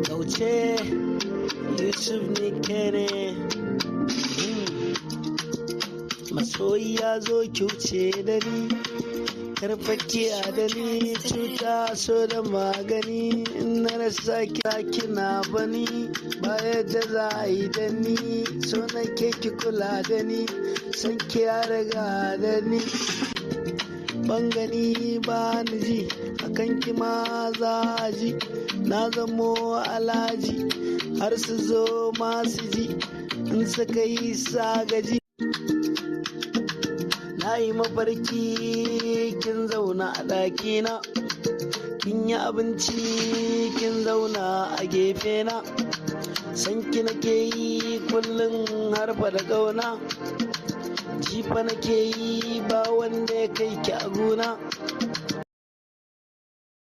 Kauce Yusuf ne kere masoyi ya zo kyauce da ni karfakiya da ni cuta so da magani na rasa kina bani baya da za a yi da ni so na ki kula da ni san ki ya riga da ni ban gani ba ni ji akan ki ma za a ji na zamo alhaji har su zo masu ji in suka yi sagaji na yi mafarki kin zauna a ɗakina kin yi abinci kin zauna a gefe na san ki nake yi kullum harfa da ƙauna jifa nake yi ba wanda ya kai ki a gona